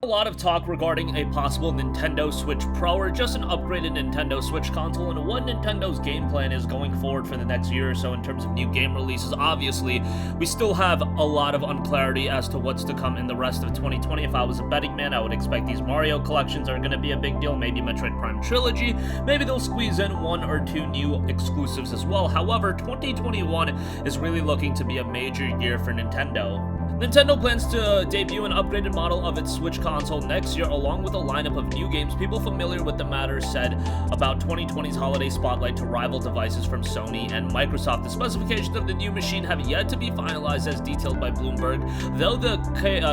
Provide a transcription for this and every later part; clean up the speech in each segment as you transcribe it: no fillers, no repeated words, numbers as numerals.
A lot of talk regarding a possible Nintendo Switch Pro or just an upgraded Nintendo Switch console and what Nintendo's game plan is going forward for the next year or so in terms of new game releases. Obviously, we still have a lot of unclarity as to what's to come in the rest of 2020. If I was a betting man, I would expect these Mario collections are going to be a big deal, maybe Metroid Prime Trilogy, maybe they'll squeeze in one or two new exclusives as well. However, 2021 is really looking to be a major year for Nintendo. Nintendo plans to debut an upgraded model of its Switch console next year, along with a lineup of new games. People familiar with the matter said about 2020's holiday spotlight to rival devices from Sony and Microsoft. The specifications of the new machine have yet to be finalized as detailed by Bloomberg, though the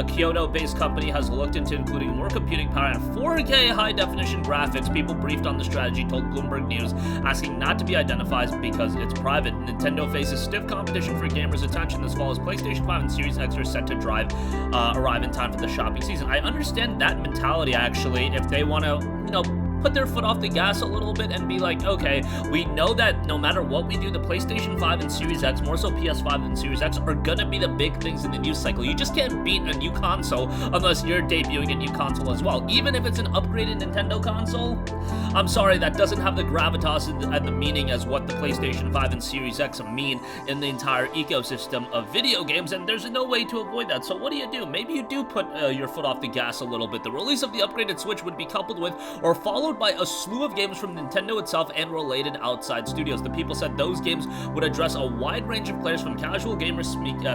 Kyoto-based company has looked into including more computing power and 4K high-definition graphics. People briefed on the strategy told Bloomberg News, asking not to be identified because it's private. Nintendo faces stiff competition for gamers' attention this fall as PlayStation 5 and Series X are set to arrive in time for the shopping season. I understand that mentality, actually, if they want to, put their foot off the gas a little bit and be like, okay, we know that no matter what we do, the PlayStation 5 and Series X, more so PS5 and Series X, are gonna be the big things in the news cycle. You just can't beat a new console unless you're debuting a new console as well. Even if it's an upgraded Nintendo console, I'm sorry, that doesn't have the gravitas and the meaning as what the PlayStation 5 and Series X mean in the entire ecosystem of video games, and there's no way to avoid that. So what do? Maybe you do put your foot off the gas a little bit. The release of the upgraded Switch would be coupled with or followed by a slew of games from Nintendo itself and related outside studios. The people said those games would address a wide range of players, from casual gamers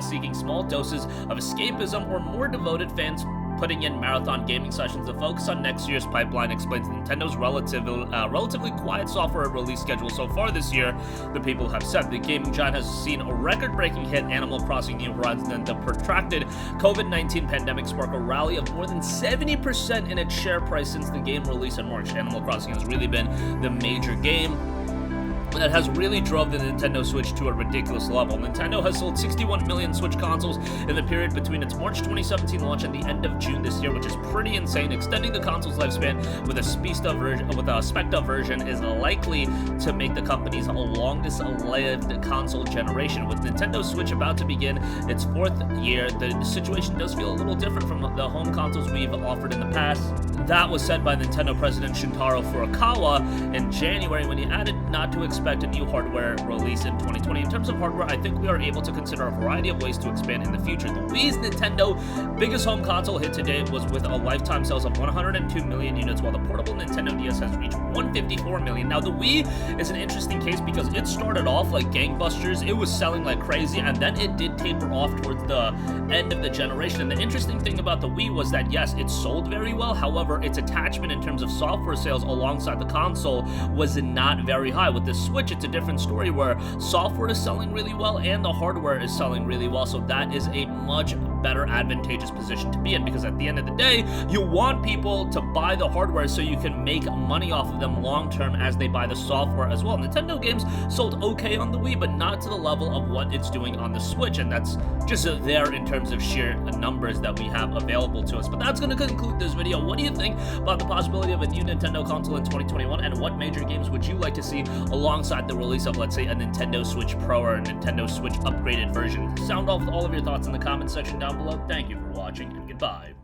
seeking small doses of escapism or more devoted fans putting in marathon gaming sessions. The focus on next year's pipeline explains Nintendo's relatively quiet software release schedule so far this year. The people have said the gaming giant has seen a record-breaking hit, Animal Crossing New Horizons, and the protracted COVID-19 pandemic sparked a rally of more than 70% in its share price since the game release in March. Animal Crossing has really been the major game that has really drove the Nintendo Switch to a ridiculous level. Nintendo has sold 61 million Switch consoles in the period between its March 2017 launch and the end of June this year, which is pretty insane. Extending the console's lifespan with a spec'd-up version is likely to make the company's longest-lived console generation. With Nintendo Switch about to begin its fourth year, the situation does feel a little different from the home consoles we've offered in the past. That was said by Nintendo President Shuntaro Furukawa in January, when he added not to expect a new hardware release in 2020. In terms of hardware, I think we are able to consider a variety of ways to expand in the future. The Wii's Nintendo biggest home console hit to date was with a lifetime sales of 102 million units, while the portable Nintendo DS has reached 154 million. Now, the Wii is an interesting case because it started off like gangbusters. It was selling like crazy, and then it did taper off towards the end of the generation. And the interesting thing about the Wii was that, yes, it sold very well. However, its attachment in terms of software sales alongside the console was not very high. With the Switch, it's a different story where software is selling really well and the hardware is selling really well. So that is a much better advantageous position to be in, because at the end of the day, you want people to buy the hardware so you can make money off of them long term as they buy the software as well. Nintendo games sold okay on the Wii, but not to the level of what it's doing on the Switch, and that's just there in terms of sheer numbers that we have available to us. But that's going to conclude this video. What do you think about the possibility of a new Nintendo console in 2021, and what major games would you like to see alongside the release of, let's say, a Nintendo Switch Pro or a Nintendo Switch upgraded version? Sound off with all of your thoughts in the comment section down below. Thank you for watching, and goodbye.